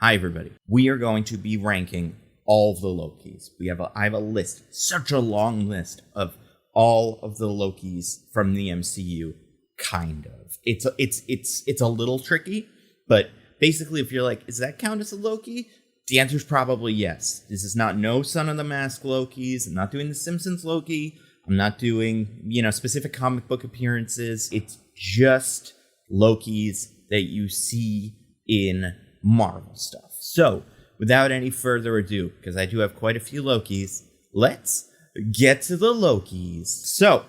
Hi, everybody. We are going to be ranking all of the Lokis. I have a list, such a long list of all of the Lokis from the MCU. Kind of. It's a little tricky, but basically, if you're like, does that count as a Loki? The answer is probably yes. This is not no Son of the Mask Lokis. I'm not doing the Simpsons Loki. I'm not doing, specific comic book appearances. It's just Lokis that you see in Marvel stuff. So, without any further ado, because I do have quite a few Lokis, let's get to the Lokis. So,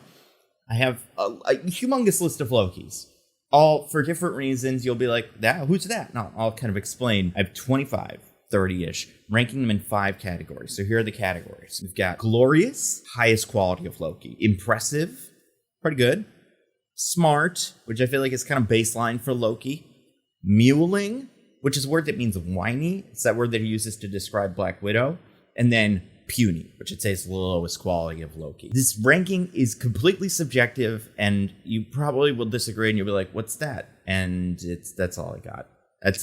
I have a humongous list of Lokis. All for different reasons. You'll be like, who's that? No, I'll kind of explain. I have 25, 30-ish, ranking them in 5 categories. So here are the categories. We've got glorious, highest quality of Loki. Impressive, pretty good. Smart, which I feel like is kind of baseline for Loki. Mewling, which is a word that means whiny. It's that word that he uses to describe Black Widow. And then puny, which I'd say is the lowest quality of Loki. This ranking is completely subjective, and you probably will disagree, and you'll be like, what's that? And that's all I got.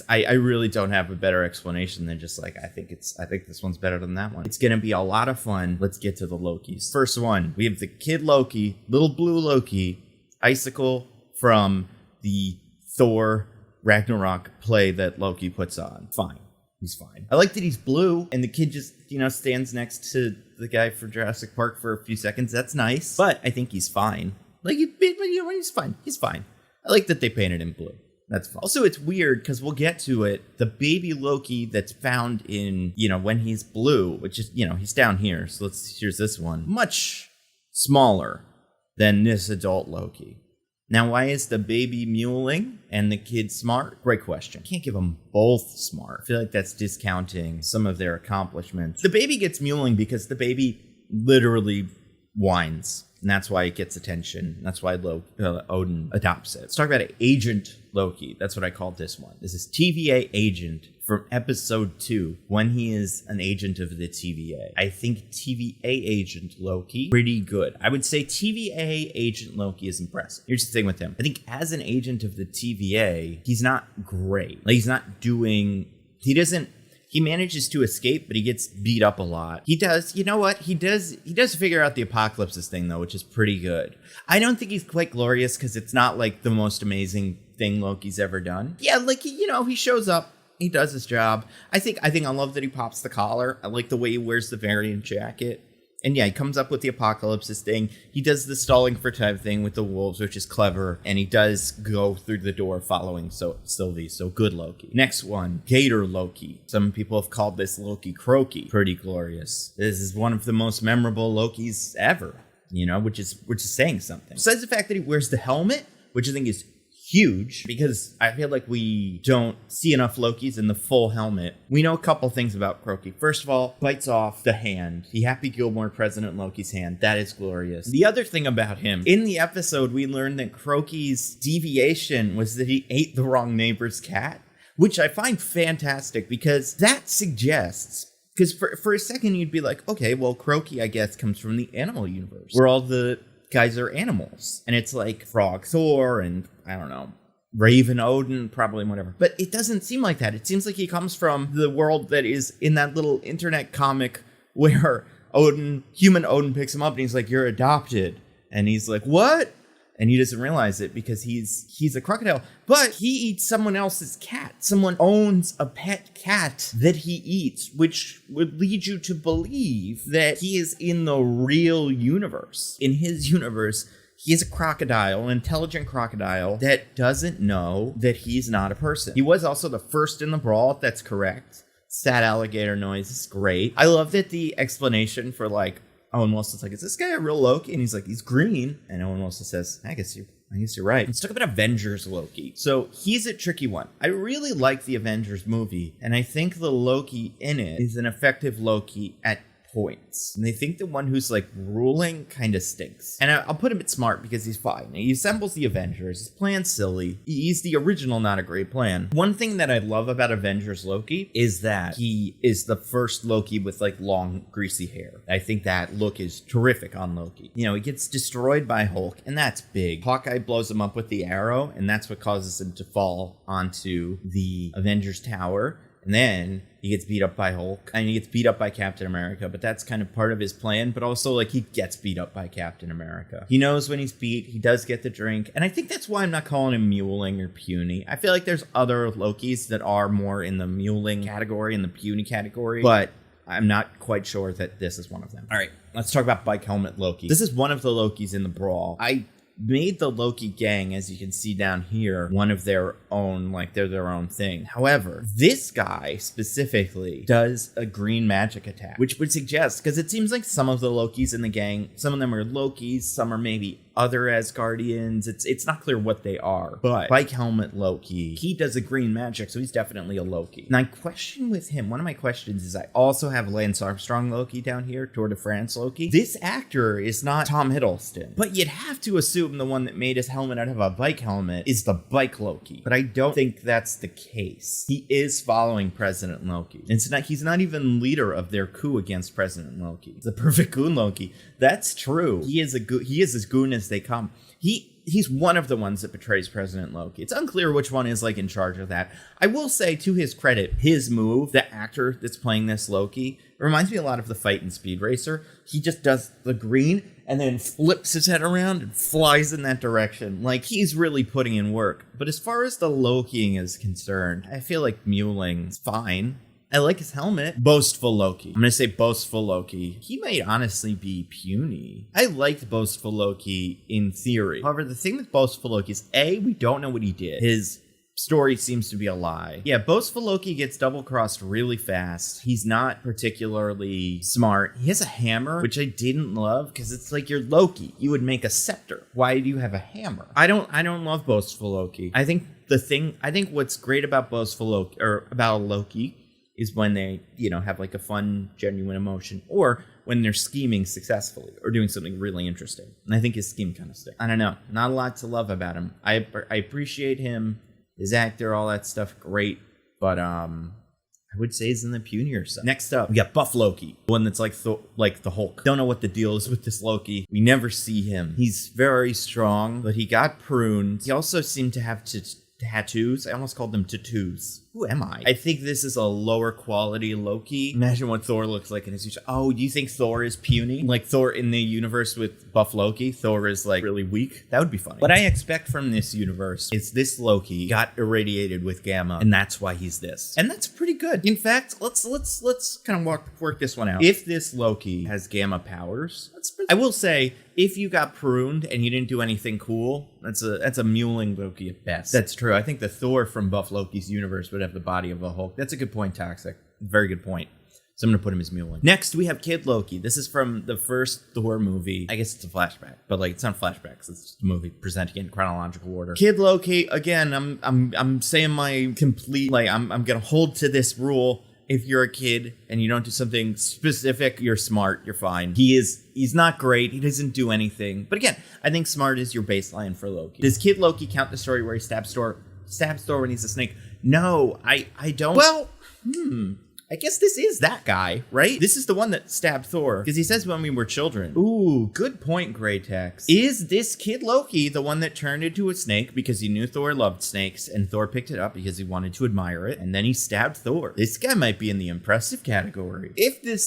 I really don't have a better explanation than just like, I think this one's better than that one. It's going to be a lot of fun. Let's get to the Lokis. First one, we have the Kid Loki, Little Blue Loki, Icicle from the Thor Ragnarok play that Loki puts on. Fine. He's fine. I like that he's blue and the kid just, stands next to the guy for Jurassic Park for a few seconds. That's nice. But I think he's fine. He's fine. He's fine. I like that they painted him blue. That's fine. Also, it's weird because we'll get to it. The baby Loki that's found in, when he's blue, which is, he's down here. So here's this one. Much smaller than this adult Loki. Now, why is the baby mewling and the kid smart? Great question. Can't give them both smart. I feel like that's discounting some of their accomplishments. The baby gets mewling because the baby literally whines. And that's why it gets attention. That's why Odin adopts it. Let's talk about Agent Loki. That's what I called this one. This is TVA Agent from episode 2, when he is an agent of the TVA. I think TVA Agent Loki, pretty good. I would say TVA Agent Loki is impressive. Here's the thing with him. I think as an agent of the TVA, he's not great. Like, he's not doing... He manages to escape, but he gets beat up a lot. He does, you know what? He does figure out the apocalypses thing, though, which is pretty good. I don't think he's quite glorious, because it's not, like, the most amazing thing Loki's ever done. Yeah, he shows up. He does his job. I think I love that he pops the collar. I like the way he wears the variant jacket. And yeah, he comes up with the apocalypses thing. He does the stalling for time thing with the wolves, which is clever. And he does go through the door following Sylvie. So good Loki. Next one, Gator Loki. Some people have called this Loki Croaky. Pretty glorious. This is one of the most memorable Lokis ever, which is saying something. Besides the fact that he wears the helmet, which I think is huge, because I feel like we don't see enough Lokis in the full helmet. We know a couple things about Croaky. First of all, bites off the hand. The Happy Gilmore President Loki's hand. That is glorious. The other thing about him, in the episode, we learned that Croaky's deviation was that he ate the wrong neighbor's cat, which I find fantastic, because that suggests... Because for a second, you'd be like, okay, well, Croaky, I guess, comes from the animal universe, where all the guys are animals. And it's like Frog Thor and, I don't know, Raven Odin, probably whatever. But it doesn't seem like that. It seems like he comes from the world that is in that little internet comic where human Odin picks him up and he's like, you're adopted. And he's like, what? And he doesn't realize it because he's a crocodile. But he eats someone else's cat. Someone owns a pet cat that he eats, which would lead you to believe that he is in the real universe. In his universe, he is a crocodile, an intelligent crocodile that doesn't know that he's not a person. He was also the first in the brawl, if that's correct. Sad alligator noise is great. I love that the explanation for Owen Wilson's like, is this guy a real Loki? And he's like, he's green. And Owen Wilson says, I guess you're right. Let's talk about Avengers Loki. So he's a tricky one. I really like the Avengers movie, and I think the Loki in it is an effective Loki at points. And they think the one who's ruling kind of stinks. And I'll put him at smart because he's fine. He assembles the Avengers. His plan's silly. He's the original, not a great plan. One thing that I love about Avengers Loki is that he is the first Loki with long, greasy hair. I think that look is terrific on Loki. He gets destroyed by Hulk, and that's big. Hawkeye blows him up with the arrow, and that's what causes him to fall onto the Avengers Tower. And then he gets beat up by Hulk, and he gets beat up by Captain America, but that's kind of part of his plan, but also, like, he gets beat up by Captain America. He knows when he's beat, he does get the drink, and I think that's why I'm not calling him muling or puny. I feel like there's other Lokis that are more in the muling category, in the puny category, but I'm not quite sure that this is one of them. All right, let's talk about Bike Helmet Loki. This is one of the Lokis in the brawl. I made the Loki gang, as you can see down here, one of their own, like they're their own thing. However, this guy specifically does a green magic attack, which would suggest, because it seems like some of the Lokis in the gang, some of them are Lokis, some are maybe other Asgardians. It's not clear what they are, but Bike Helmet Loki, he does a green magic, so he's definitely a Loki. And I question with him, one of my questions is I also have Lance Armstrong Loki down here, Tour de France Loki. This actor is not Tom Hiddleston, but you'd have to assume the one that made his helmet out of a bike helmet is the Bike Loki, but I don't think that's the case. He is following President Loki. He's not even leader of their coup against President Loki. The perfect goon Loki. That's true. He is as goon as they come. He's one of the ones that betrays President Loki. It's unclear which one is, like, in charge of that. I will say, to his credit, his move, the actor that's playing this Loki, reminds me a lot of the fight in Speed Racer. He just does the green and then flips his head around and flies in that direction. Like, he's really putting in work. But as far as the Lokiing is concerned, I feel like muling's fine. I like his helmet. Boastful Loki. I'm going to say Boastful Loki. He might honestly be puny. I liked Boastful Loki in theory. However, the thing with Boastful Loki is, A, we don't know what he did. His story seems to be a lie. Yeah, Boastful Loki gets double-crossed really fast. He's not particularly smart. He has a hammer, which I didn't love, because it's like, you're Loki. You would make a scepter. Why do you have a hammer? I don't love Boastful Loki. I think what's great about Boastful Loki, or about Loki, is when they, have like a fun, genuine emotion, or when they're scheming successfully or doing something really interesting. And I think his scheme kind of sticks. I don't know. Not a lot to love about him. I appreciate him, his actor, all that stuff, great. But I would say he's in the punier side. Next up, we got Buff Loki, one that's like the Hulk. Don't know what the deal is with this Loki. We never see him. He's very strong, but he got pruned. He also seemed to have tattoos. I almost called them tattoos. Who am I? I think this is a lower quality Loki. Imagine what Thor looks like in his future. Oh, do you think Thor is puny? Like Thor in the universe with Buff Loki, Thor is like really weak? That would be funny. What I expect from this universe is this Loki got irradiated with gamma, and that's why he's this. And that's pretty good. In fact, let's kind of work this one out. If this Loki has gamma powers, I will say, if you got pruned and you didn't do anything cool, that's a muling Loki at best. That's true. I think the Thor from Buff Loki's universe would have the body of a Hulk. That's a good point, Toxic. Very good point. So I'm going to put him as muling. Next, we have Kid Loki. This is from the first Thor movie. I guess it's a flashback, but like it's not flashbacks. It's just a movie presenting it in chronological order. Kid Loki, again, I'm saying my complete, like, I'm going to hold to this rule. If you're a kid and you don't do something specific, you're smart, you're fine. He's not great. He doesn't do anything. But again, I think smart is your baseline for Loki. Does Kid Loki count the story where he stabs Thor when he's a snake? No, I don't. Well, I guess this is that guy, right? This is the one that stabbed Thor, because he says when we were children. Ooh, good point, Grey Tex. Is this Kid Loki the one that turned into a snake because he knew Thor loved snakes, and Thor picked it up because he wanted to admire it, and then he stabbed Thor? This guy might be in the impressive category.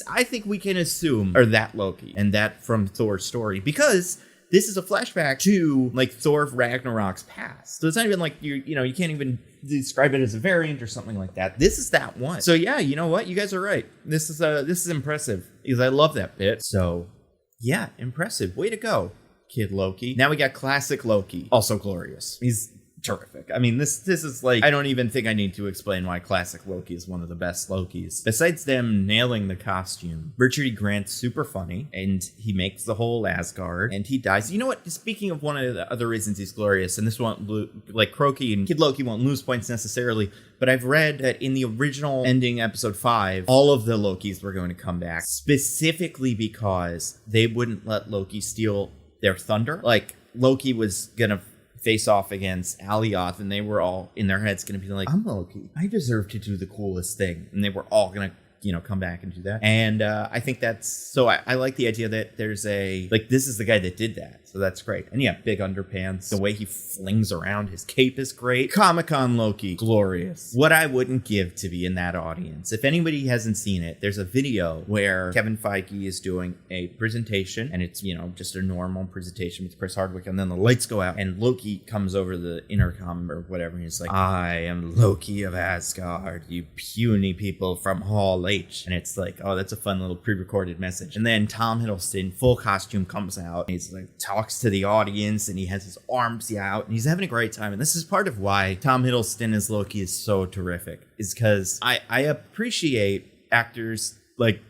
I think we can assume, or that Loki, and that from Thor's story, because this is a flashback to, like, Thor Ragnarok's past. So it's not even like, you can't even describe it as a variant or something like that. This is that one. So yeah, you know what? You guys are right. This is impressive, because I love that bit. So yeah, impressive. Way to go, Kid Loki. Now we got Classic Loki. Also glorious. He's terrific. I mean, this is like, I don't even think I need to explain why Classic Loki is one of the best Lokis. Besides them nailing the costume, Richard E. Grant's super funny, and he makes the whole Asgard, and he dies. You know what? Speaking of one of the other reasons he's glorious, and this won't, like Crokey and Kid Loki won't lose points necessarily, but I've read that in the original ending episode 5, all of the Lokis were going to come back, specifically because they wouldn't let Loki steal their thunder. Like, Loki was gonna face off against Alioth, and they were all in their heads going to be like, I'm Loki. I deserve to do the coolest thing. And they were all going to, come back and do that. And I think that's, so I like the idea that there's this is the guy that did that. So that's great. And yeah, big underpants. The way he flings around his cape is great. Comic-Con Loki, glorious. What I wouldn't give to be in that audience. If anybody hasn't seen it, there's a video where Kevin Feige is doing a presentation, and it's, just a normal presentation with Chris Hardwick, and then the lights go out, and Loki comes over the intercom or whatever, and he's like, I am Loki of Asgard, you puny people from Hall H. And it's like, oh, that's a fun little pre-recorded message. And then Tom Hiddleston, full costume, comes out, and he's like, talks to the audience, and he has his arms out, and he's having a great time. And this is part of why Tom Hiddleston as Loki is so terrific, is because I appreciate actors like,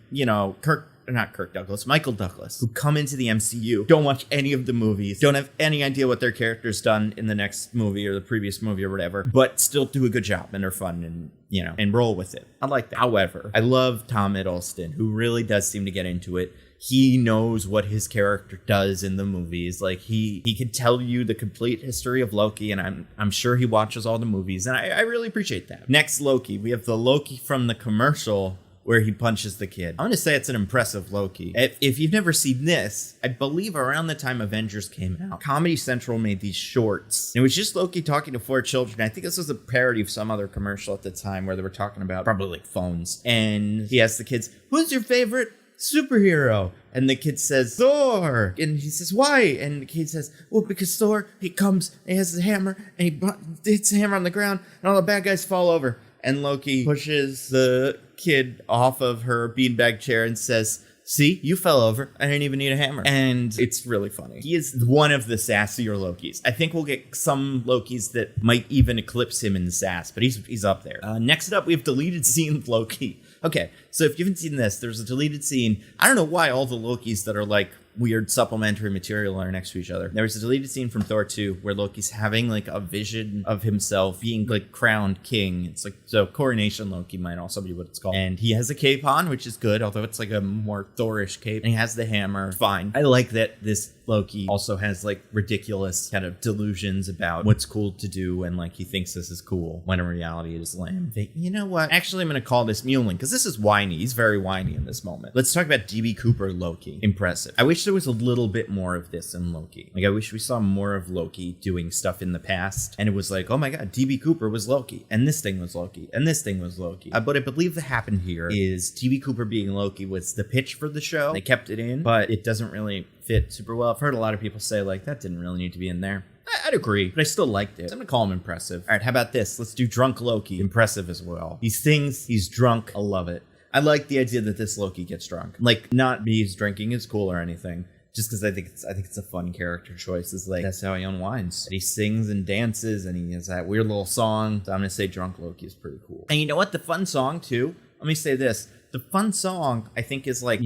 Michael Douglas, who come into the MCU, don't watch any of the movies, don't have any idea what their character's done in the next movie or the previous movie or whatever, but still do a good job and are fun and, and roll with it. I like that. However, I love Tom Hiddleston, who really does seem to get into it. He knows what his character does in the movies. Like, he can tell you the complete history of Loki, and I'm sure he watches all the movies, and I really appreciate that. Next Loki, we have the Loki from the commercial where he punches the kid. I'm going to say it's an impressive Loki. If you've never seen this, I believe around the time Avengers came out, Comedy Central made these shorts. It was just Loki talking to 4 children. I think this was a parody of some other commercial at the time where they were talking about probably like phones. And he asked the kids, who's your favorite superhero? And the kid says, Thor. And he says, why? And the kid says, well, because Thor, he comes, and he has his hammer, and he hits the hammer on the ground, and all the bad guys fall over. And Loki pushes the kid off of her beanbag chair and says, see, you fell over. I didn't even need a hammer. And it's really funny. He is one of the sassier Lokis. I think we'll get some Lokis that might even eclipse him in sass, but he's up there. Next up, we have deleted scene Loki. Okay, so if you haven't seen this, there's a deleted scene. I don't know why all the Lokis that are like weird supplementary material are next to each other. There was a deleted scene from Thor 2 where Loki's having like a vision of himself being like crowned king. It's like, so coronation Loki might also be what it's called. And he has a cape on, which is good, although it's like a more Thorish cape. And he has the hammer. Fine. I like that this Loki also has like ridiculous kind of delusions about what's cool to do, and like he thinks this is cool when in reality it is lame. But you know what? Actually, I'm going to call this Mewling because this is whiny. He's very whiny in this moment. Let's talk about DB Cooper Loki. Impressive. I wish there was a little bit more of this in Loki. Like, I wish we saw more of Loki doing stuff in the past, and it was like, oh my god, DB Cooper was Loki, and this thing was Loki, and this thing was Loki. But I believe that happened here is DB Cooper being Loki was the pitch for the show. They kept it in, but it doesn't really fit super well. I've heard a lot of people say like that didn't really need to be in there. I'd agree, but I still liked it. So I'm gonna call him impressive. All right, how about this? Let's do drunk Loki. Impressive as well. He sings, he's drunk. I love it. I like the idea that this Loki gets drunk. Like, not because drinking is cool or anything, just because I think it's a fun character choice. It's like, that's how he unwinds. He sings and dances, and he has that weird little song. So I'm gonna say drunk Loki is pretty cool. And you know what? The fun song too. Let me say this. The fun song, I think, is like,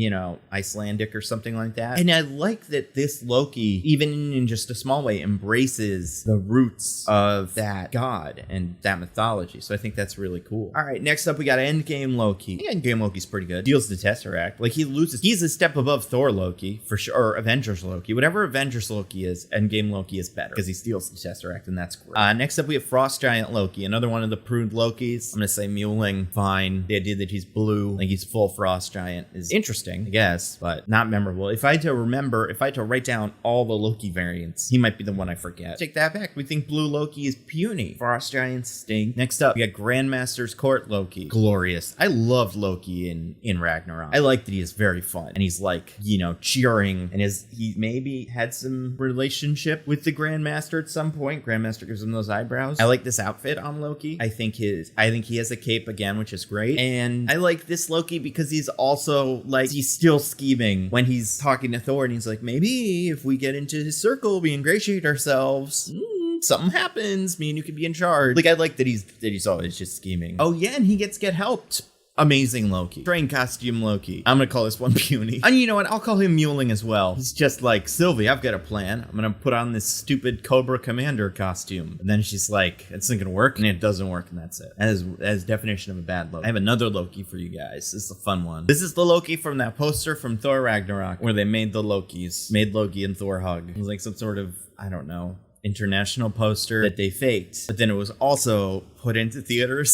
Icelandic or something like that. And I like that this Loki, even in just a small way, embraces the roots of that god and that mythology. So I think that's really cool. All right, next up, we got Endgame Loki. Yeah, Endgame Loki's pretty good. Steals the Tesseract. Like, he loses. He's a step above Thor Loki, for sure, or Avengers Loki. Whatever Avengers Loki is, Endgame Loki is better, because he steals the Tesseract, and that's great. Next up, we have Frost Giant Loki, another one of the pruned Lokis. I'm going to say Mewling, fine. The idea that he's blue, like he's full frost giant, is interesting, I guess, but not memorable. If I had to write down all the Loki variants, he might be the one I forget. Take that back. We think blue Loki is puny. Frost giants stink. Next up, we got Grandmaster's Court Loki. Glorious. I loved Loki in Ragnarok. I like that he is very fun, and he's like, cheering, and he maybe had some relationship with the Grandmaster at some point. Grandmaster gives him those eyebrows. I like this outfit on Loki. I think he has a cape again, which is great, and I like this Loki because he's also like, he's still scheming when he's talking to Thor, and he's like, maybe if we get into his circle, we ingratiate ourselves, something happens, me and you can be in charge. Like, I like that he's always just scheming. Oh yeah, and he gets helped. Amazing Loki. Train costume Loki. I'm gonna call this one puny. And you know what? I'll call him Mewling as well. He's just like, Sylvie, I've got a plan. I'm gonna put on this stupid Cobra Commander costume. And then she's like, it's not gonna work. And it doesn't work, and that's it. As definition of a bad Loki. I have another Loki for you guys. This is a fun one. This is the Loki from that poster from Thor Ragnarok, where they made the Lokis. Made Loki and Thor hug. It was like some sort of, I don't know, international poster that they faked, but then it was also put into theaters,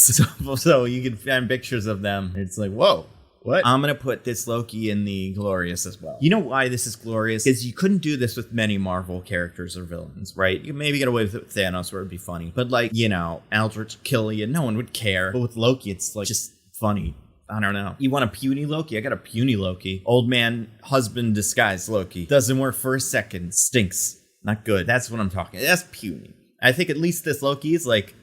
so you can find pictures of them. It's like, whoa, What? I'm going to put this Loki in the glorious as well. You know why this is glorious? Because you couldn't do this with many Marvel characters or villains, right? You maybe get away with it with Thanos where it'd be funny. But like, you know, Eldritch Killian, no one would care. But with Loki, it's like just funny. I don't know. You want a puny Loki? I got a puny Loki. Old man, husband disguise Loki. Doesn't work for a second. Stinks. Not good. That's what I'm talking. That's puny. I think at least this Loki is like,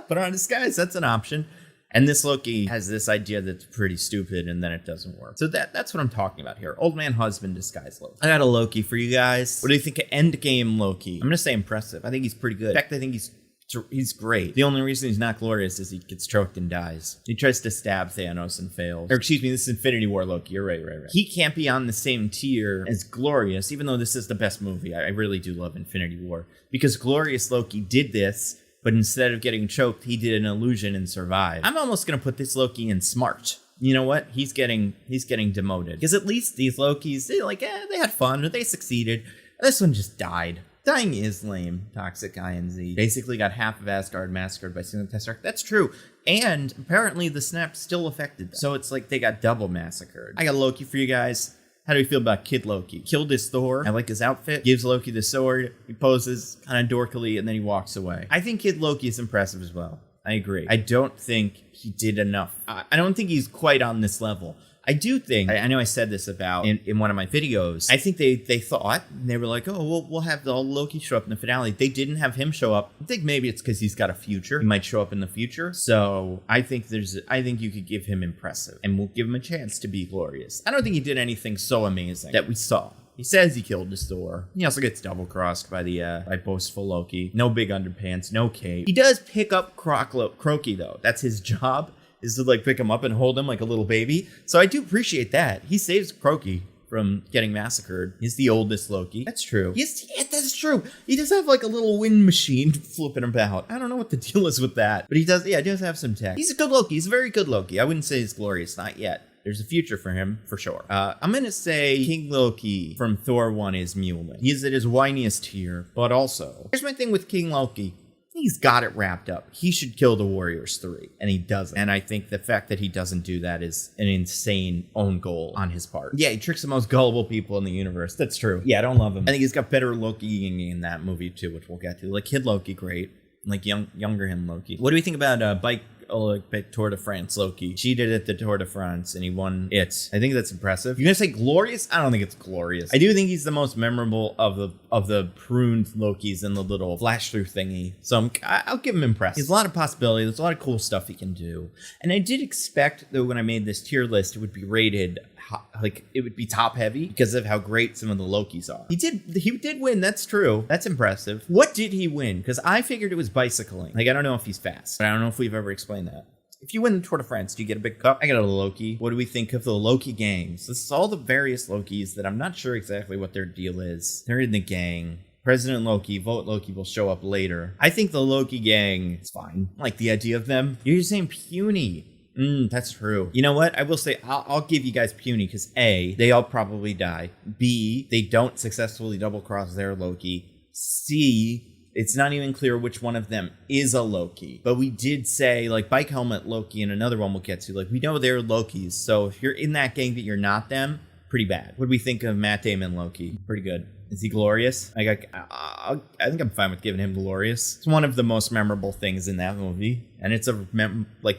put on a disguise. That's an option. And this Loki has this idea that's pretty stupid, and then it doesn't work. So that's what I'm talking about here. Old man, husband, disguise Loki. I got a Loki for you guys. What do you think of Endgame Loki? I'm going to say impressive. I think he's pretty good. In fact, I think he's great. The only reason he's not glorious is he gets choked and dies. He tries to stab Thanos and fails. Or excuse me, this is Infinity War Loki. You're right. He can't be on the same tier as Glorious, even though this is the best movie. I really do love Infinity War. Because Glorious Loki did this, but instead of getting choked, he did an illusion and survived. I'm almost going to put this Loki in smart. You know what? He's getting demoted. Because at least these Lokis, they had fun, or they succeeded. This one just died. Dying is lame. Toxic INZ. Basically got half of Asgard massacred by Single Tesseract. That's true. And apparently the snap still affected them. So it's like they got double massacred. I got Loki for you guys. How do you feel about Kid Loki? Killed his Thor. I like his outfit. Gives Loki the sword. He poses kind of dorkily and then he walks away. I think Kid Loki is impressive as well. I agree. I don't think he did enough. I don't think he's quite on this level. I do think, I know I said this about in one of my videos, I think they thought, they were like, oh, we'll have the Loki show up in the finale. They didn't have him show up. I think maybe it's because he's got a future. He might show up in the future. So I think you could give him impressive and we'll give him a chance to be glorious. I don't think he did anything so amazing that we saw. He says he killed his Thor. He also gets double-crossed by by Boastful Loki. No big underpants, no cape. He does pick up Croaky, though. That's his job, is to pick him up and hold him like a little baby. So I do appreciate that. He saves Croaky from getting massacred. He's the oldest Loki. That's true. That's true. He does have a little wind machine flipping about. I don't know what the deal is with that, but he does have some tech. He's a good Loki. He's a very good Loki. I wouldn't say he's glorious, not yet. There's a future for him, for sure. I'm going to say King Loki from Thor 1 is Mjolnir. He's at his whiniest tier, but also, here's my thing with King Loki. He's got it wrapped up. He should kill the Warriors 3, and he doesn't. And I think the fact that he doesn't do that is an insane own goal on his part. Yeah, he tricks the most gullible people in the universe. That's true. Yeah, I don't love him. I think he's got better Loki in that movie, too, which we'll get to. Kid Loki, great. Younger him Loki. What do we think about Bike Tour de France Loki? She did it at the Tour de France and he won it. I think that's impressive. You're gonna say glorious? I don't think it's glorious. I do think he's the most memorable of the pruned Lokis in the little flash through thingy. So I'll give him impressive. He has a lot of possibility. There's a lot of cool stuff he can do. And I did expect, though, when I made this tier list, it would be rated it would be top heavy because of how great some of the Lokis are. He did win. That's true. That's impressive. What did he win? Because I figured it was bicycling. I don't know if he's fast, but I don't know if we've ever explained that. If you win the Tour de France, do you get a big cup? I got a Loki. What do we think of the Loki gangs? This is all the various Lokis that I'm not sure exactly what their deal is. They're in the gang. President Loki, Vote Loki will show up later. I think the Loki gang is fine. I like the idea of them. You're just saying puny. That's true. You know what? I will say, I'll give you guys puny because A, they all probably die. B, they don't successfully double-cross their Loki. C, it's not even clear which one of them is a Loki. But we did say, Bike Helmet Loki and another one we'll get to, we know they're Lokis. So if you're in that gang but you're not them, pretty bad. What do we think of Matt Damon Loki? Pretty good. Is he glorious? I think I'm fine with giving him glorious. It's one of the most memorable things in that movie. And it's a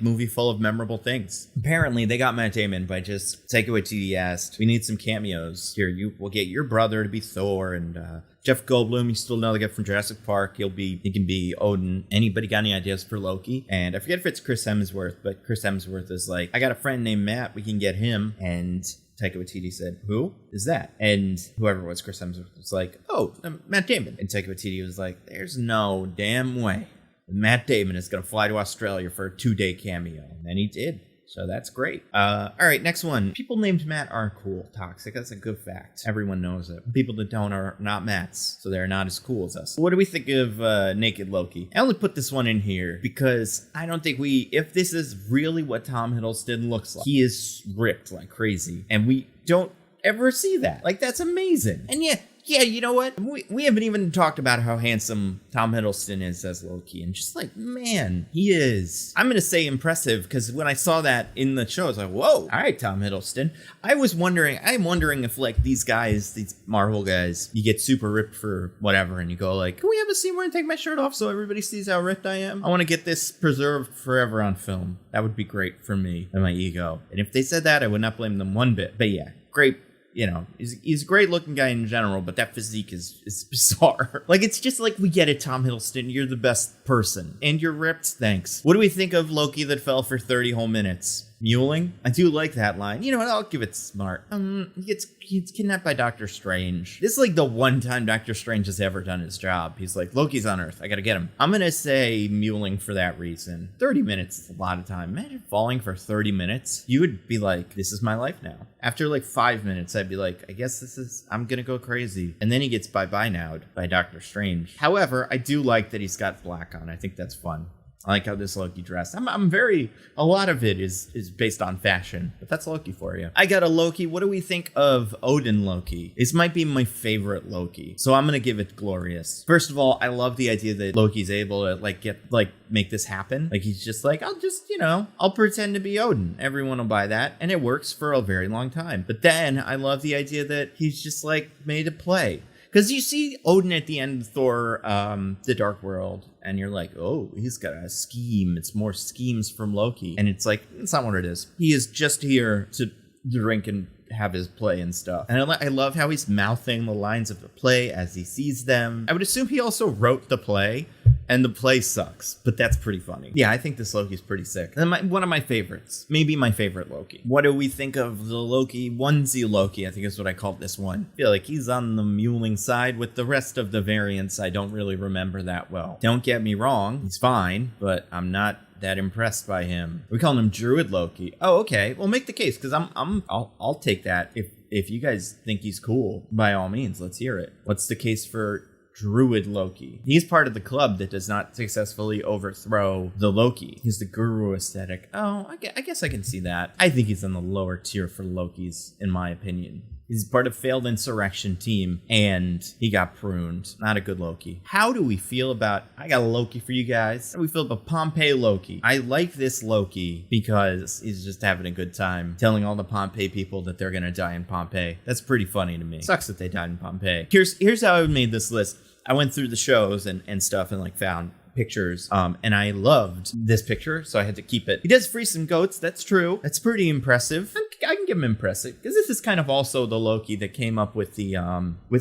movie full of memorable things. Apparently, they got Matt Damon by just Taika Waititi asked, we need some cameos. Here, we'll get your brother to be Thor and Jeff Goldblum, you still know the guy from Jurassic Park. He can be Odin. Anybody got any ideas for Loki? And I forget if it's Chris Hemsworth, but Chris Hemsworth is I got a friend named Matt. We can get him. And Taika Waititi said, who is that? And whoever it was, Chris Hemsworth was like, oh, Matt Damon. And Taika Waititi was like, there's no damn way Matt Damon is going to fly to Australia for a 2-day cameo. And he did. So that's great. All right, next one. People named Matt aren't cool. Toxic. That's a good fact. Everyone knows it. People that don't are not Matts, so they're not as cool as us. What do we think of Naked Loki? I only put this one in here because I don't think if this is really what Tom Hiddleston looks like, he is ripped like crazy. And we don't ever see that. That's amazing. And yeah, yeah, you know what? We haven't even talked about how handsome Tom Hiddleston is as Loki. And just like, man, he is. I'm going to say impressive because when I saw that in the show, I was like, whoa, all right, Tom Hiddleston. I'm wondering if like these guys, these Marvel guys, you get super ripped for whatever and you go like, can we have a scene where I take my shirt off so everybody sees how ripped I am? I want to get this preserved forever on film. That would be great for me and my ego. And if they said that, I would not blame them one bit. But yeah, great. You know, he's a great looking guy in general, but that physique is bizarre. Like, it's just like, we get it, Tom Hiddleston, you're the best person. And you're ripped, thanks. What do we think of Loki that fell for 30 whole minutes? Mewling? I do like that line. You know what, I'll give it smart. He gets kidnapped by Doctor Strange. This is like the one time Doctor Strange has ever done his job. He's like, Loki's on Earth, I gotta get him. I'm gonna say mewling for that reason. 30 minutes is a lot of time. Imagine falling for 30 minutes. You would be like, this is my life now. After like 5 minutes, I'd be like, I guess I'm gonna go crazy. And then he gets bye-bye nowed by Doctor Strange. However, I do like that he's got black on. I think that's fun. I like how this Loki dressed. A lot of it is based on fashion, but that's Loki for you. I got a Loki. What do we think of Odin Loki? This might be my favorite Loki, so I'm going to give it glorious. First of all, I love the idea that Loki's able to make this happen. Like, he's just like, I'll pretend to be Odin. Everyone will buy that. And it works for a very long time. But then I love the idea that he's just like made to play. Because you see Odin at the end of Thor, The Dark World, and you're like, oh, he's got a scheme. It's more schemes from Loki. And it's like, it's not what it is. He is just here to drink and have his play and stuff. And I love how he's mouthing the lines of the play as he sees them. I would assume he also wrote the play, and the play sucks, but that's pretty funny. Yeah, I think this Loki's pretty sick. And one of my favorites, maybe my favorite Loki. What do we think of the Loki, onesie Loki? I think is what I called this one. I feel like he's on the mewling side. With the rest of the variants, I don't really remember that well. Don't get me wrong, he's fine, but I'm not that impressed by him. We call him Druid Loki. Oh, okay. Well, make the case, because I'll take that. If you guys think he's cool, by all means, let's hear it. What's the case for Druid Loki? He's part of the club that does not successfully overthrow the Loki. He's the guru aesthetic. Oh, I guess I can see that. I think he's on the lower tier for Lokis, in my opinion. He's part of failed insurrection team, and he got pruned. Not a good Loki. How do we feel about... I got a Loki for you guys. How do we feel about Pompeii Loki? I like this Loki because he's just having a good time telling all the Pompeii people that they're going to die in Pompeii. That's pretty funny to me. Sucks that they died in Pompeii. Here's how I made this list. I went through the shows and stuff and found pictures, and I loved this picture, so I had to keep it. He does free some goats, that's true. That's pretty impressive. I can give him impressive, because this is kind of also the Loki that came up with the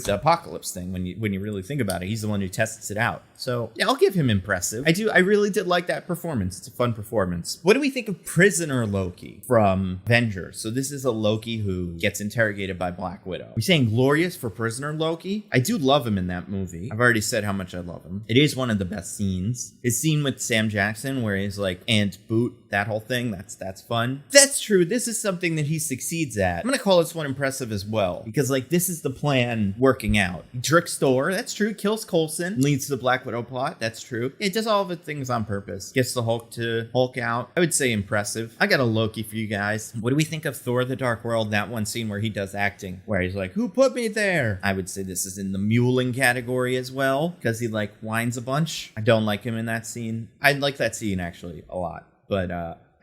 apocalypse thing. When you really think about it, he's the one who tests it out. So yeah, I'll give him impressive. I really did like that performance. It's a fun performance. What do we think of Prisoner Loki from Avengers? So this is a Loki who gets interrogated by Black Widow. We're saying glorious for Prisoner Loki. I do love him in that movie. I've already said how much I love him. It is one of the best scenes. His scene with Sam Jackson where he's like, and boot, that whole thing, that's fun. That's true. This is something that he succeeds at. I'm gonna call this one impressive as well, because this is the plan working out. He tricks Thor, that's true. Kills Coulson, leads to the Black Widow plot, that's true. It does all of the things on purpose. Gets the Hulk to Hulk out. I would say impressive. I got a Loki for you guys. What do we think of Thor the Dark World? That one scene where he does acting, where he's like, who put me there? I would say this is in the mewling category as well, because he whines a bunch. I don't like him in that scene. I like that scene actually a lot, but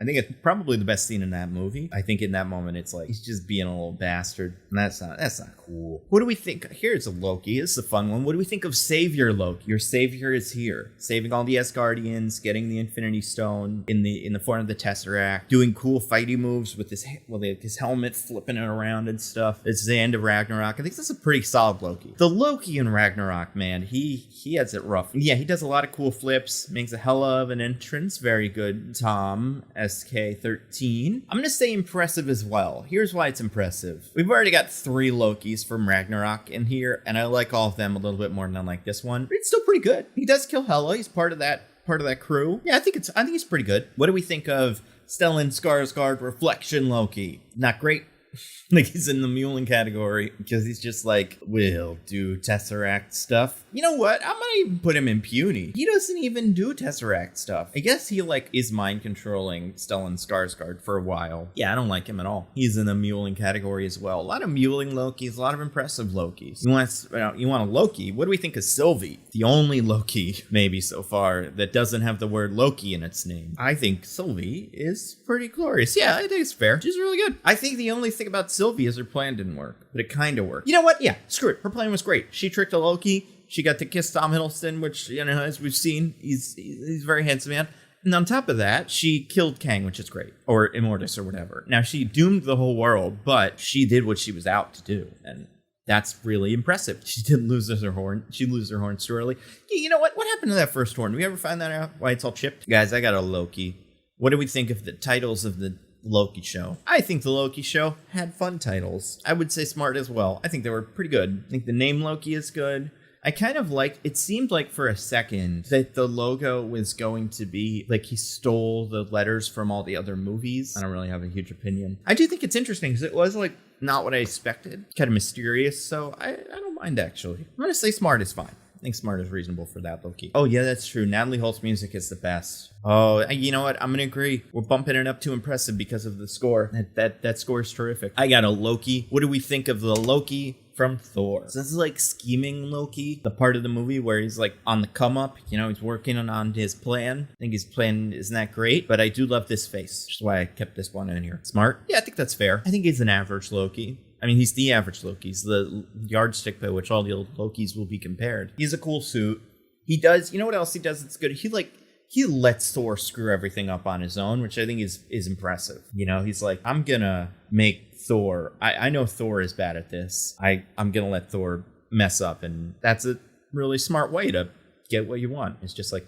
I think it's probably the best scene in that movie. I think in that moment, it's he's just being a little bastard. And that's not cool. What do we think? Here's a Loki. This is a fun one. What do we think of Savior Loki? Your savior is here. Saving all the Asgardians, getting the Infinity Stone in the form of the Tesseract, doing cool fighty moves with his helmet, flipping it around and stuff. It's the end of Ragnarok. I think this is a pretty solid Loki. The Loki in Ragnarok, man, he has it rough. Yeah, he does a lot of cool flips, makes a hell of an entrance. Very good, Tom, SK13. I'm gonna say impressive as well. Here's why it's impressive. We've already got 3 Lokis from Ragnarok in here, and I like all of them a little bit more than I like this one. But it's still pretty good. He does kill Hela. He's part of that crew. Yeah, I think he's pretty good. What do we think of Stellan Skarsgård Reflection Loki? Not great. He's in the mewling category because he's just we'll do Tesseract stuff. You know what? I'm gonna even put him in puny. He doesn't even do Tesseract stuff. I guess he like is mind controlling Stellan Skarsgård for a while. Yeah, I don't like him at all. He's in the muling category as well. A lot of muling Lokis, a lot of impressive Lokis. You want a Loki? What do we think of Sylvie? The only Loki maybe so far that doesn't have the word Loki in its name. I think Sylvie is pretty glorious. Yeah, I think it's fair. She's really good. I think the only thing about Sylvie is her plan didn't work, but it kind of worked. You know what? Yeah, screw it. Her plan was great. She tricked a Loki. She got to kiss Tom Hiddleston, which, you know, as we've seen, he's a very handsome man. And on top of that, she killed Kang, which is great. Or Immortus or whatever. Now, she doomed the whole world, but she did what she was out to do. And that's really impressive. She didn't lose her horn. She lose her horns too early. Yeah, you know what? What happened to that first horn? Did we ever find that out? Why it's all chipped? Guys, I got a Loki. What do we think of the titles of the Loki show? I think the Loki show had fun titles. I would say smart as well. I think they were pretty good. I think the name Loki is good. I kind of like, it seemed like for a second that the logo was going to be like he stole the letters from all the other movies. I don't really have a huge opinion. I do think it's interesting because it was like not what I expected. Kind of mysterious, so I don't mind actually. I'm going to say smart is fine. I think smart is reasonable for that, Loki. Oh, yeah, that's true. Natalie Holt's music is the best. Oh, you know what? I'm going to agree. We're bumping it up to impressive because of the score. That score is terrific. I got a Loki. What do we think of the Loki from Thor? So this is like scheming Loki, the part of the movie where he's like on the come up, you know, he's working on his plan. I think his plan isn't that great, but I do love this face, which is why I kept this one in here. Smart? Yeah, I think that's fair. I think he's an average Loki. I mean, he's the average Loki. He's the yardstick by which all the old Lokis will be compared. He's a cool suit. He does, you know what else he does that's good? He lets Thor screw everything up on his own, which I think is impressive. You know, he's like, I'm gonna make Thor. I know Thor is bad at this. I'm gonna let Thor mess up, and that's a really smart way to get what you want. It's just like,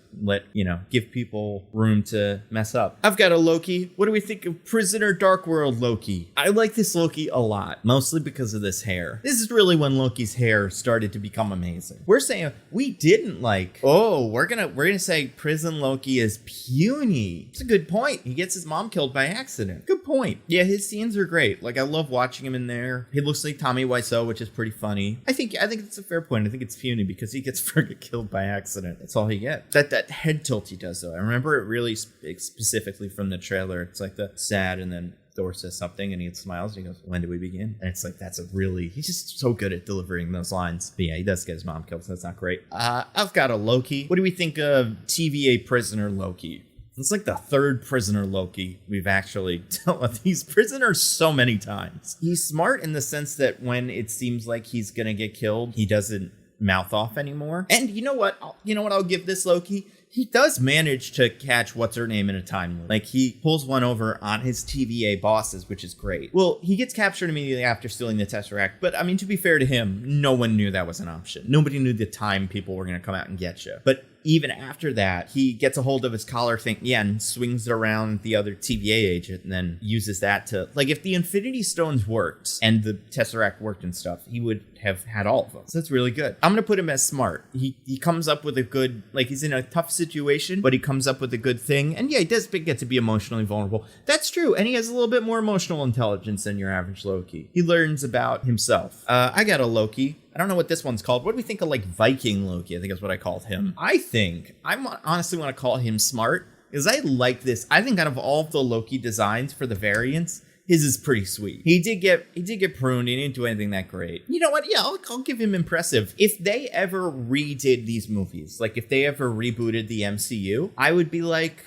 give people room to mess up. I've got a Loki. What do we think of Prisoner Dark World Loki? I like this Loki a lot, mostly because of this hair. This is really when Loki's hair started to become amazing. We're saying we didn't like, we're gonna say Prison Loki is puny. It's a good point. He gets his mom killed by accident. Good point. Yeah, his scenes are great. Like, I love watching him in there. He looks like Tommy Wiseau, which is pretty funny. I think it's a fair point. I think it's puny because he gets friggin' killed by accident. That's all he gets. That head tilt he does, though. I remember it really specifically from the trailer. It's like the sad, and then Thor says something and he smiles and he goes, when do we begin? And it's like, he's just so good at delivering those lines. But yeah, he does get his mom killed, so that's not great. I've got a Loki. What do we think of TVA Prisoner Loki? It's like the third Prisoner Loki we've actually dealt with. He's prisoner so many times. He's smart in the sense that when it seems like he's gonna get killed, he doesn't mouth off anymore. And you know what? I'll give this Loki. He does manage to catch what's-her-name in a time loop. Like, he pulls one over on his TVA bosses, which is great. Well, he gets captured immediately after stealing the Tesseract, but, I mean, to be fair to him, no one knew that was an option. Nobody knew the time people were going to come out and get you. But even after that, he gets a hold of his collar thing, and swings it around the other TVA agent, and then uses that to, like, if the Infinity Stones worked, and the Tesseract worked and stuff, he would have had all of them. So that's really good. I'm going to put him as smart. He comes up with a good, like, he's in a tough situation, but he comes up with a good thing. And yeah, he does get to be emotionally vulnerable. That's true. And he has a little bit more emotional intelligence than your average Loki. He learns about himself. I got a Loki. I don't know what this one's called. What do we think of, like, Viking Loki? I think that's what I called him. I honestly want to call him smart, because I like this. I think out of all of the Loki designs for the variants, his is pretty sweet. He did get pruned. He didn't do anything that great. You know what? Yeah, I'll give him impressive. If they ever redid these movies, like if they ever rebooted the MCU, I would be like,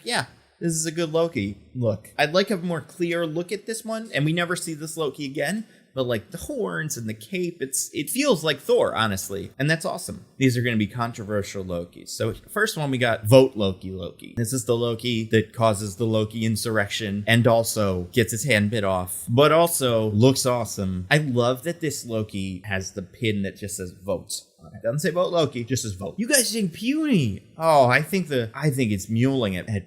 yeah, this is a good Loki look. I'd like a more clear look at this one, and we never see this Loki again. But like the horns and the cape, it feels like Thor, honestly. And that's awesome. These are going to be controversial Lokis. So first one, we got Vote Loki. This is the Loki that causes the Loki insurrection and also gets his hand bit off, but also looks awesome. I love that this Loki has the pin that just says vote. It doesn't say Vote Loki, just says vote. You guys think puny. Oh, I think it's muling it at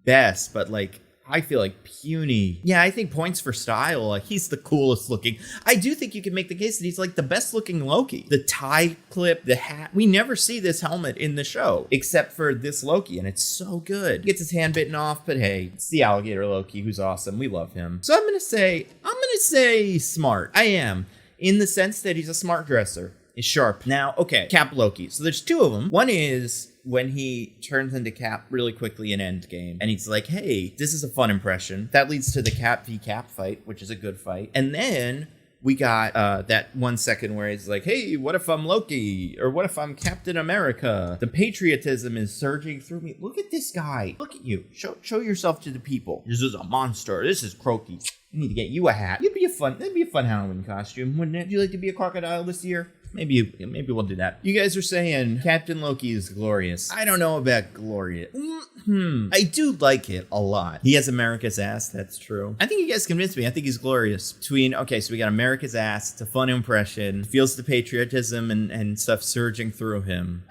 best, but like, I feel like puny. Yeah, I think points for style. Like, he's the coolest looking. I do think you can make the case that he's like the best looking Loki. The tie clip, the hat. We never see this helmet in the show except for this Loki, and it's so good. He gets his hand bitten off, but hey, it's the alligator Loki who's awesome. We love him. So I'm gonna say smart. I am. In the sense that he's a smart dresser. is sharp. Now, okay, Cap Loki. So there's two of them. One is when he turns into Cap really quickly in Endgame, and he's like, hey, this is a fun impression. That leads to the Cap v Cap fight, which is a good fight. And then we got that 1 second where he's like, hey, what if I'm Loki? Or what if I'm Captain America? The patriotism is surging through me. Look at this guy. Look at you. Show yourself to the people. This is a monster. This is Croaky. We need to get you a hat. That'd be a fun Halloween costume, wouldn't it? Would you like to be a crocodile this year? Maybe we'll do that. You guys are saying Captain Loki is glorious. I don't know about glorious. I do like it a lot. He has America's ass. That's true. I think you guys convinced me. I think he's glorious. So we got America's ass. It's a fun impression. Feels the patriotism and stuff surging through him.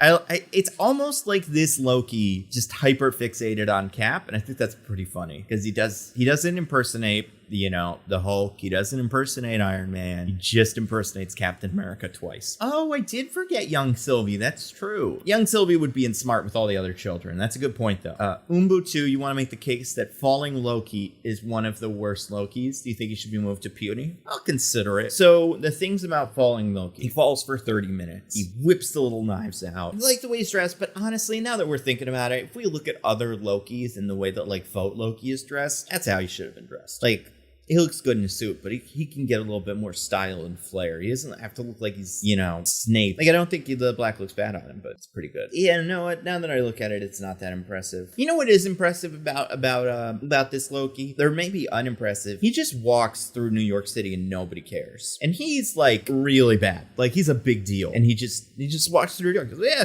It's almost like this Loki just hyper fixated on Cap, and I think that's pretty funny because he doesn't impersonate the Hulk. He doesn't impersonate Iron Man. He just impersonates Captain America twice. Oh, I did forget young Sylvie. That's true. Young Sylvie would be in smart with all the other children. That's a good point, though. Umbutu, you want to make the case that falling Loki is one of the worst Lokis. Do you think he should be moved to puny? I'll consider it. So the things about falling Loki, he falls for 30 minutes. He whips the little knives out. I like the way he's dressed, but honestly, now that we're thinking about it, if we look at other Lokis and the way that Vote Loki is dressed, that's how he should have been dressed. He looks good in a suit, but he can get a little bit more style and flair. He doesn't have to look like he's, Snape. I don't think the black looks bad on him, but it's pretty good. Yeah, you know what? Now that I look at it, it's not that impressive. You know what is impressive about this Loki? Or maybe unimpressive. He just walks through New York City and nobody cares. And he's really bad. He's a big deal. And he just walks through New York. He goes, yeah,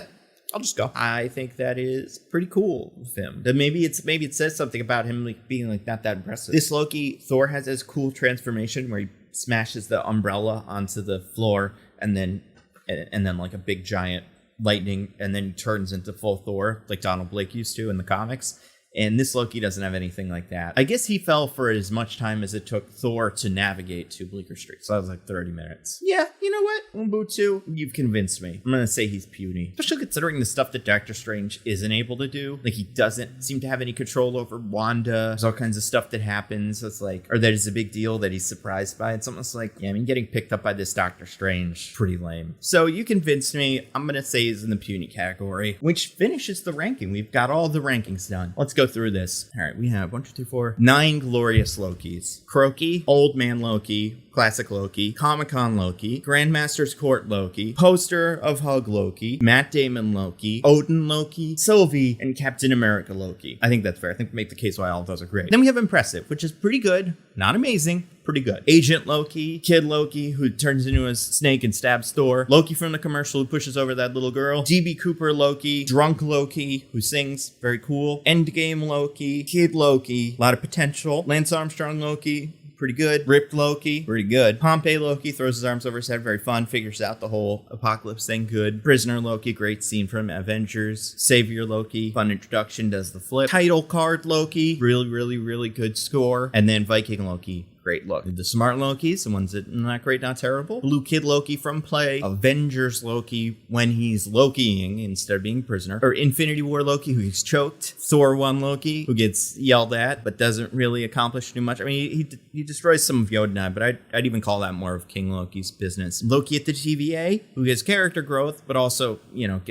I'll just go. I think that is pretty cool of him. That maybe it says something about him being not that impressive. This Loki, Thor has this cool transformation where he smashes the umbrella onto the floor and then a big giant lightning, and then turns into full Thor like Donald Blake used to in the comics. And this Loki doesn't have anything like that. I guess he fell for as much time as it took Thor to navigate to Bleecker Street. So that was 30 minutes. Yeah, you know what? Umbutu, you've convinced me. I'm going to say he's puny. Especially considering the stuff that Doctor Strange isn't able to do. He doesn't seem to have any control over Wanda. There's all kinds of stuff that happens. It's or that is a big deal that he's surprised by. It's almost getting picked up by this Doctor Strange, pretty lame. So you convinced me. I'm going to say he's in the puny category, which finishes the ranking. We've got all the rankings done. Let's go through this. All right, we have 9 glorious Lokis. Croaky, Old Man Loki, Classic Loki, Comic-Con Loki, Grandmaster's Court Loki, Poster of Hug Loki, Matt Damon Loki, Odin Loki, Sylvie, and Captain America Loki. I think that's fair. I think we make the case why all of those are great. Then we have Impressive, which is pretty good. Not amazing. Pretty good. Agent Loki, Kid Loki, who turns into a snake and stabs Thor, Loki from the commercial who pushes over that little girl, DB Cooper Loki, Drunk Loki, who sings, very cool, Endgame Loki, Kid Loki, a lot of potential, Lance Armstrong Loki, pretty good. Ripped Loki, pretty good. Pompeii Loki throws his arms over his head, very fun, figures out the whole apocalypse thing, good. Prisoner Loki, great scene from Avengers. Savior Loki, fun introduction, does the flip. Title card Loki, really, really, really good score. And then Viking Loki, great look. The smart Lokis, the ones that not great, not terrible. Blue Kid Loki from Play. Avengers Loki when he's Lokiing instead of being prisoner. Or Infinity War Loki who gets choked. Thor 1 Loki who gets yelled at but doesn't really accomplish too much. I mean, he destroys some of Jotunheim, but I'd even call that more of King Loki's business. Loki at the TVA who gets character growth but also,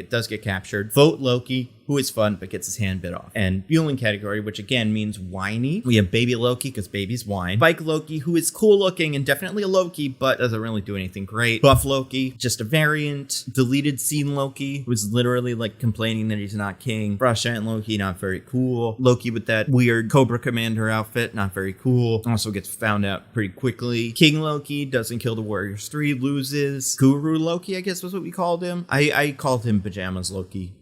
does get captured. Vote Loki, who is fun but gets his hand bit off. And fueling category, which again means whiny. We have Baby Loki, because babies whine. Bike Loki, who is cool looking and definitely a Loki, but doesn't really do anything great. Buff Loki, just a variant. Deleted scene Loki, who's literally complaining that he's not king. Brush Ant Loki, not very cool. Loki with that weird Cobra Commander outfit, not very cool. Also gets found out pretty quickly. King Loki, doesn't kill the Warriors 3, loses. Guru Loki, I guess was what we called him. I called him Pajamas Loki.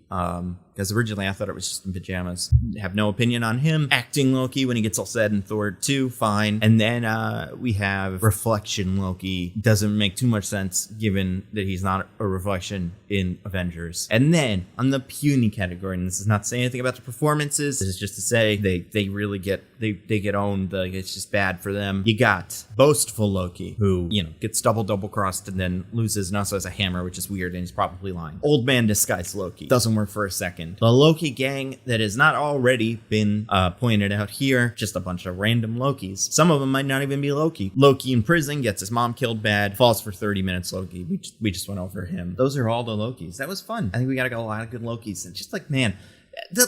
Because originally I thought it was just in pajamas. Have no opinion on him. Acting Loki when he gets all said in Thor 2, fine. And then we have Reflection Loki. Doesn't make too much sense given that he's not a reflection in Avengers. And then on the puny category, and this is not saying anything about the performances, this is just to say they really get get owned. It's just bad for them. You got Boastful Loki, who gets double crossed and then loses and also has a hammer, which is weird and he's probably lying. Old Man Disguise Loki doesn't work for a second. second. The Loki gang that has not already been pointed out here, just a bunch of random Lokis. Some of them might not even be Loki. Loki in prison, gets his mom killed bad, falls for 30 minutes Loki. We just went over him. Those are all the Lokis. That was fun. I think we got a lot of good Lokis. And just like, man,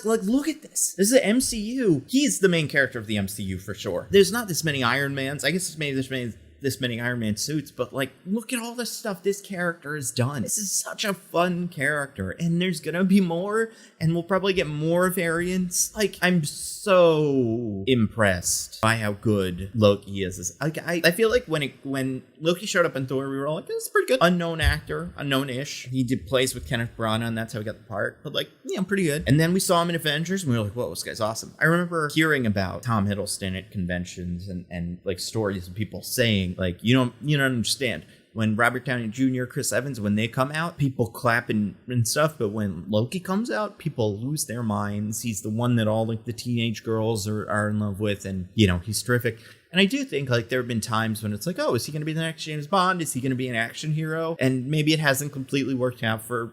like, look at this. This is the MCU. He's the main character of the MCU for sure. There's not this many Iron Mans. I guess there's this many Iron Man suits, but like, look at all the stuff this character has done. This is such a fun character, and there's gonna be more, and we'll probably get more variants. Like, I'm so impressed by how good Loki is. Like, I feel like when Loki showed up in Thor, we were all like, this is pretty good. Unknown actor, unknown-ish. He did plays with Kenneth Branagh, and that's how he got the part. But like, yeah, pretty good. And then we saw him in Avengers, and we were like, whoa, this guy's awesome. I remember hearing about Tom Hiddleston at conventions and like stories of people saying, like, you don't understand. When Robert Downey Jr., Chris Evans, when they come out, people clap and stuff. But when Loki comes out, people lose their minds. He's the one that all like the teenage girls are in love with. And, he's terrific. And I do think like there have been times when it's like, oh, is he going to be the next James Bond? Is he going to be an action hero? And maybe it hasn't completely worked out for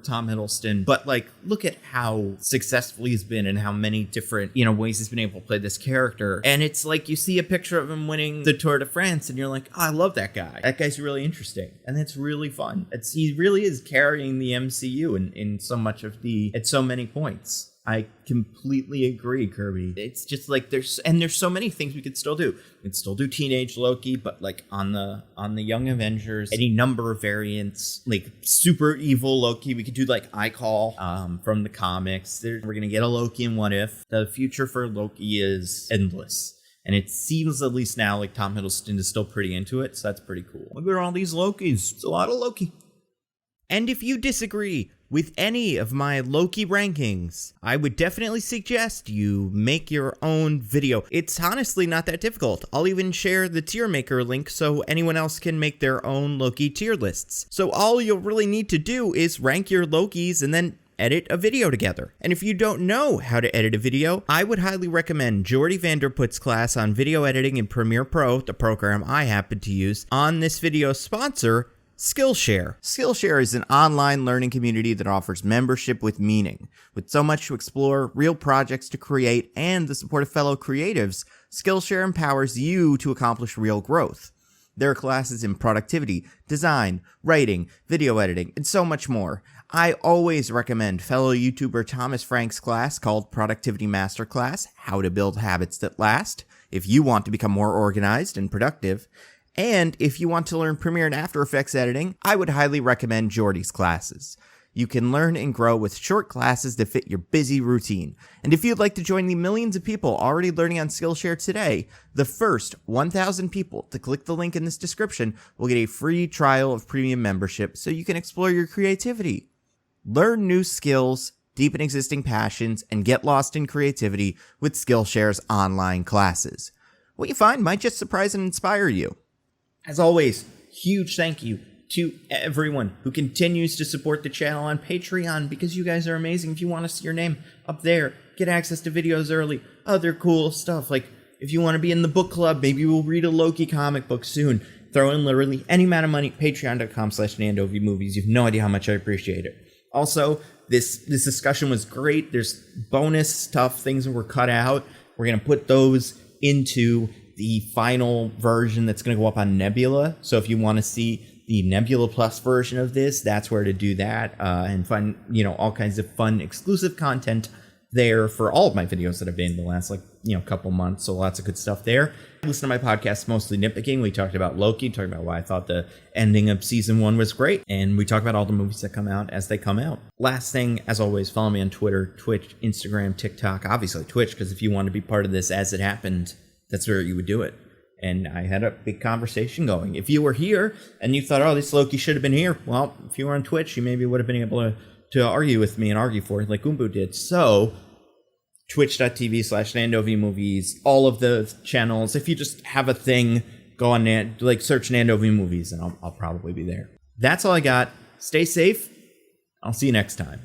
Tom Hiddleston, but like, look at how successful he's been and how many different, ways he's been able to play this character. And it's like, you see a picture of him winning the Tour de France and you're like, oh, I love that guy. That guy's really interesting. And it's really fun. He really is carrying the MCU in so much of at so many points. I completely agree, Kirby. It's just like there's so many things we could still do. We could still do Teenage Loki, but like on the Young Avengers, any number of variants, like super evil Loki. We could do like I Call from the comics. We're gonna get a Loki in What If. The future for Loki is endless. And it seems, at least now, like Tom Hiddleston is still pretty into it, so that's pretty cool. Look at all these Lokis. It's a lot of Loki. And if you disagree with any of my Loki rankings, I would definitely suggest you make your own video. It's honestly not that difficult. I'll even share the tier maker link so anyone else can make their own Loki tier lists. So all you'll really need to do is rank your Lokis and then edit a video together. And if you don't know how to edit a video, I would highly recommend Jordy Vanderput's class on video editing in Premiere Pro, the program I happen to use, on this video's sponsor, Skillshare. Skillshare is an online learning community that offers membership with meaning. With so much to explore, real projects to create, and the support of fellow creatives, Skillshare empowers you to accomplish real growth. There are classes in productivity, design, writing, video editing, and so much more. I always recommend fellow YouTuber Thomas Frank's class called Productivity Masterclass, How to Build Habits That Last, if you want to become more organized and productive. And if you want to learn Premiere and After Effects editing, I would highly recommend Jordy's classes. You can learn and grow with short classes that fit your busy routine. And if you'd like to join the millions of people already learning on Skillshare today, the first 1,000 people to click the link in this description will get a free trial of premium membership so you can explore your creativity. Learn new skills, deepen existing passions, and get lost in creativity with Skillshare's online classes. What you find might just surprise and inspire you. As always, huge thank you to everyone who continues to support the channel on Patreon, because you guys are amazing. If you want to see your name up there, get access to videos early, other cool stuff, like if you want to be in the book club, maybe we'll read a Loki comic book soon. Throw in literally any amount of money, patreon.com/NandoVMovies. You have no idea how much I appreciate it. Also, this discussion was great. There's bonus stuff, things that were cut out. We're going to put those into the final version that's going to go up on Nebula. So if you want to see the Nebula Plus version of this, that's where to do that, and find, all kinds of fun exclusive content there for all of my videos that I've made in the last, couple months. So lots of good stuff there. Listen to my podcast, Mostly Nitpicking. We talked about Loki, talked about why I thought the ending of season 1 was great. And we talk about all the movies that come out as they come out. Last thing, as always, follow me on Twitter, Twitch, Instagram, TikTok, obviously Twitch, because if you want to be part of this as it happened, that's where you would do it. And I had a big conversation going. If you were here and you thought, oh, this Loki should have been here, well, if you were on Twitch, you maybe would have been able to argue with me and argue for it like Goombo did. So, twitch.tv/NandoVMovies, all of the channels. If you just have a thing, go on, search NandoVMovies, and I'll probably be there. That's all I got. Stay safe. I'll see you next time.